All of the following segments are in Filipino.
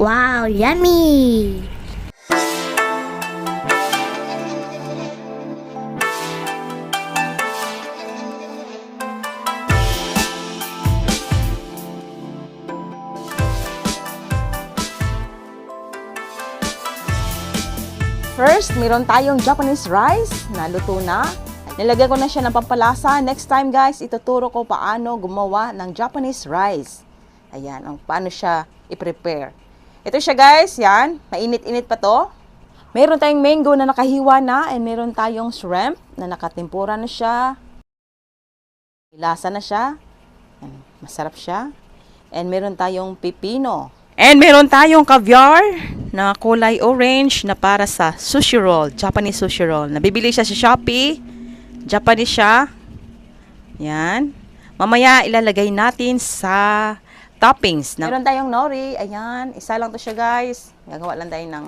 Wow, yummy! First, meron tayong Japanese rice na luto na. Nilagyan ko na siya ng pampalasa. Next time guys, ituturo ko paano gumawa ng Japanese rice. Ayan, paano siya i-prepare. Ito siya guys, yan. Mainit-init pa to. Meron tayong mango na nakahiwa na and meron tayong shrimp na nakatimpura na siya. Lasa na siya. Yan, masarap siya. And meron tayong pipino. And meron tayong caviar na kulay orange na para sa sushi roll, Japanese sushi roll. Nabibili siya sa Shopee. Japanese siya. Yan. Mamaya ilalagay natin sa toppings. Meron tayong nori. Ayan. Isa lang to siya guys. Gagawa lang tayo ng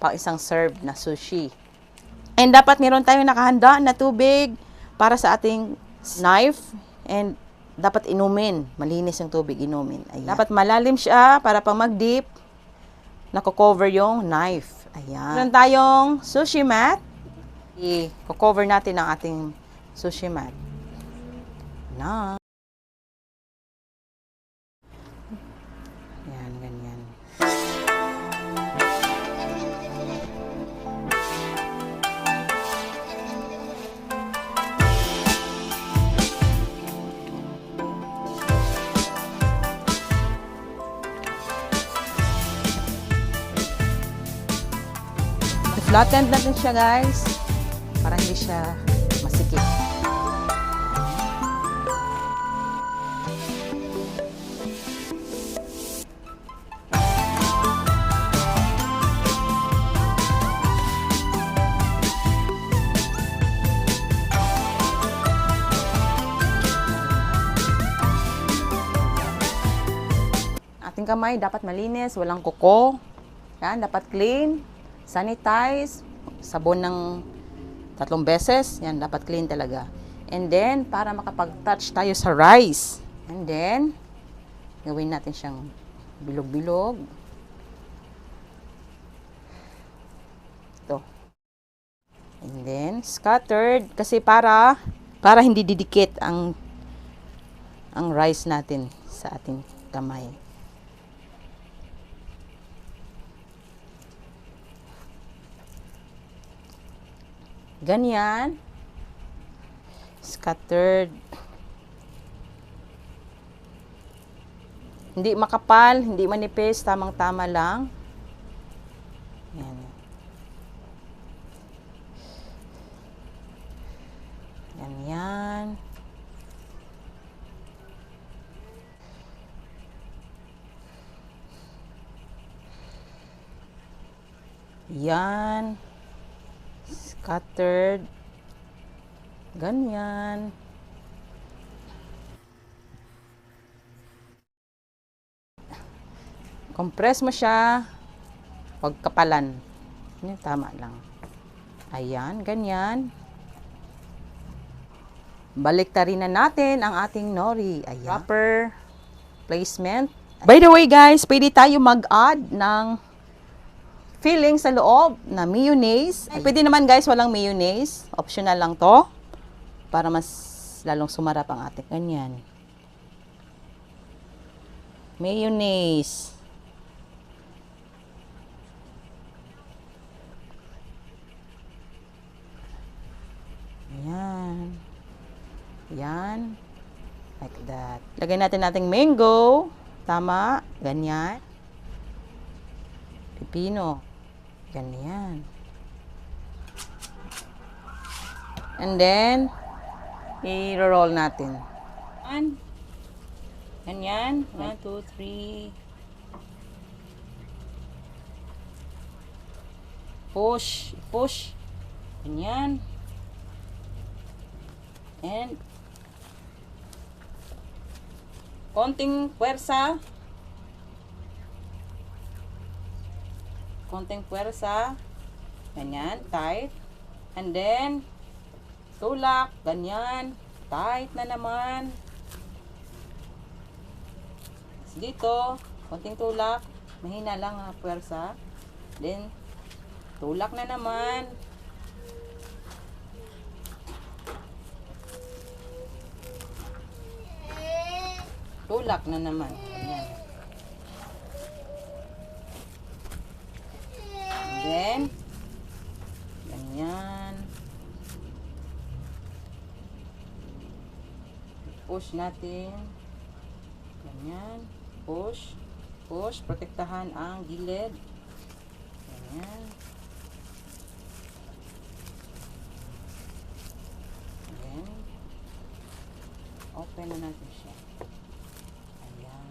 pang isang serve na sushi. And dapat meron tayong nakahanda na tubig para sa ating knife. And dapat inumin. Malinis yung tubig, inumin. Ayan. Dapat malalim siya para pang mag-dip, nako-cover yung knife. Ayan. Meron tayong sushi mat. I-cover natin ang ating sushi mat. Na. Ayan, ganyan. Flatten natin siya guys para hindi siya masikip. Ating kamay dapat malinis, walang kuko. Yan, dapat clean. Sanitize, sabon ng 3 beses, yan, dapat clean talaga. And then, para makapag-touch tayo sa rice. And then, gawin natin siyang bilog-bilog. Ito. And then, scattered, kasi para hindi didikit ang rice natin sa ating kamay. Ganyan. Scattered. Hindi makapal, hindi manipis, tamang-tama lang. Yan. Ganyan. Yan. Scattered. Ganyan. Compress mo siya. Huwag kapalan. Yan, tama lang. Ayan, ganyan. Baliktarin na natin ang ating nori. Ayan. Proper placement. By the way guys, pwede tayo mag-add ng filling sa loob na mayonnaise. Pwede naman guys, walang mayonnaise. Optional lang to. Para mas lalong sumarap ang ating ganyan. Mayonnaise. Ayan. Ayan. Like that. Lagay natin nating mango. Tama. Ganyan. Pipino. Ganyan. And then, i-roll natin. Ganyan. 1, 2, 3. Push. Push. Ganyan. And, konting puwersa. Konting puwersa. Ganyan, tight. And then, tulak, ganyan. Tight na naman. Dito, konting tulak. Mahina lang ha, puwersa. Then, tulak na naman. Tulak na naman. Ayan. And then, ganyan. Push natin. Ganyan. Push. Push. Protektahan ang gilid. Ganyan. Then, open na natin siya. Ayan.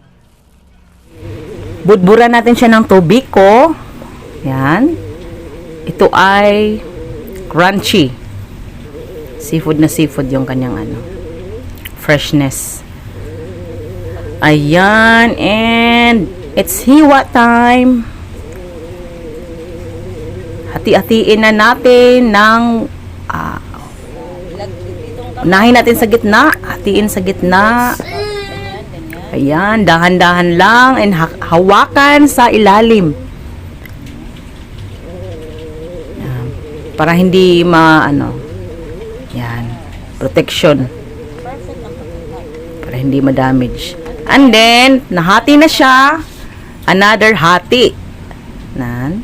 Budburan natin siya ng tubig ko. Yan. Ito ay crunchy. Seafood na seafood yung kanyang ano. Freshness. Ayan. And it's hiwa time. Hati-hatiin na natin ng unahin natin sa gitna. Hatiin sa gitna. Ayan. Dahan-dahan lang. And hawakan sa ilalim. Ayan. Para hindi yan. Protection. Para hindi ma-damage. And then, nahati na siya. Another hati. Nan.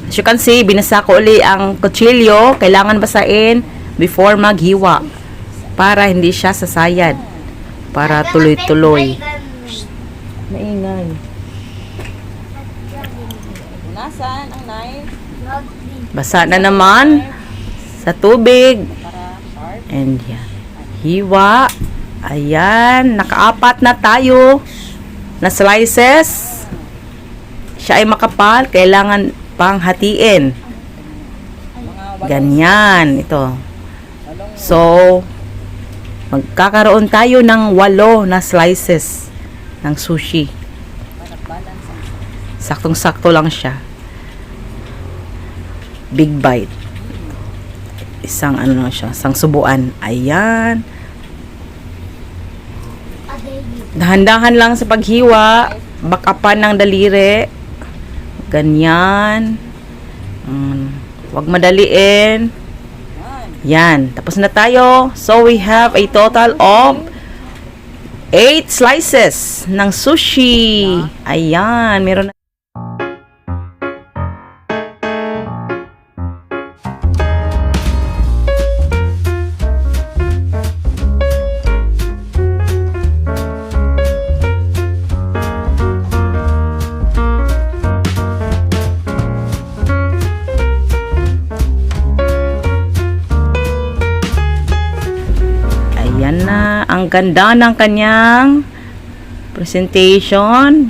As you can see, binasa ko uli ang kutsilyo. Kailangan basain before maghiwa. Para hindi siya sasayad. Para tuloy-tuloy. Maingay. Nasaan ang knife? Basa na naman sa tubig. And yan. Hiwa. Ayan. Nakaapat na tayo na slices. Siya ay makapal. Kailangan pang hatiin. Ganyan. Ito. So, magkakaroon tayo ng 8 na slices ng sushi. Saktong-sakto lang siya. Big bite. Isang isang subuan. Ayan. Dahan-dahan lang sa paghiwa. Bakapan ng daliri. Ganyan. Huwag madaliin. Yan. Tapos na tayo. So, we have a total of 8 slices ng sushi. Ayan. Meron na. Ayan na, ang ganda ng kanyang presentation.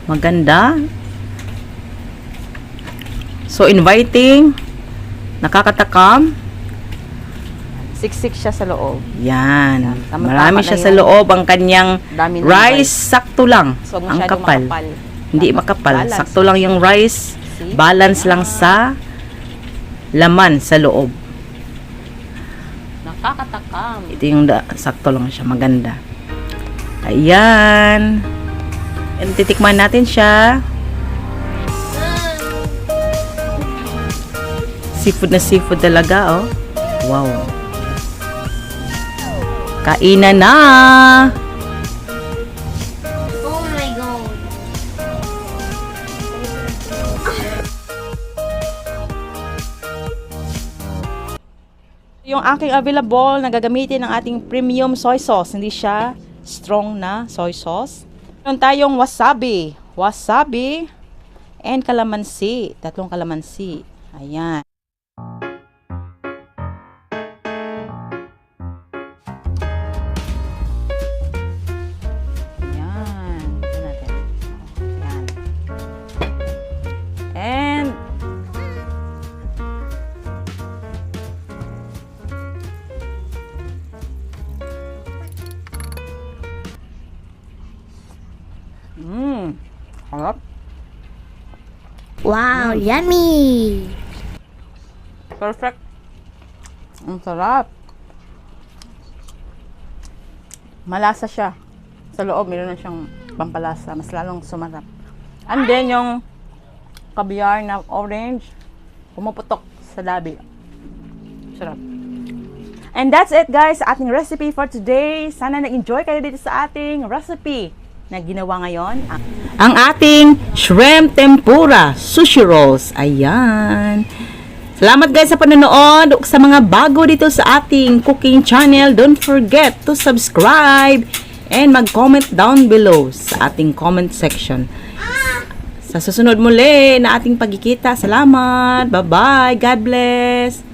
Maganda. So, inviting. Nakakatakam. Siksik siya sa loob. Yan. Marami siya sa loob. Ang kanyang rice, sakto lang. Ang kapal. Hindi makapal. Sakto lang yung rice. Balance lang sa laman sa loob. Nakakatakam. Ito yung sakto lang siya. Maganda. Ayan. And titikman natin siya. Seafood na seafood talaga, oh. Wow. Kainan na. Oh my God. Yung aking available na gagamitin ng ating premium soy sauce. Hindi siya strong na soy sauce. Meron tayong wasabi. Wasabi and kalamansi. 3 kalamansi. Ayan. Ayan. Ito natin. Ayan. And harap. Wow, yummy. Perfect. Ang sarap. Malasa siya. Sa loob, meron na siyang pampalasa. Mas lalong sumarap. And then yung caviar na orange, pumuputok sa labi. Sarap. And that's it guys, sa ating recipe for today. Sana nag-enjoy kayo dito sa ating recipe na ginawa ngayon. Ang ating shrimp tempura sushi rolls. Ayan. Salamat guys sa panonood. Sa mga bago dito sa ating cooking channel, don't forget to subscribe and mag-comment down below sa ating comment section. Sa susunod muli na ating pagkikita. Salamat. Bye-bye. God bless.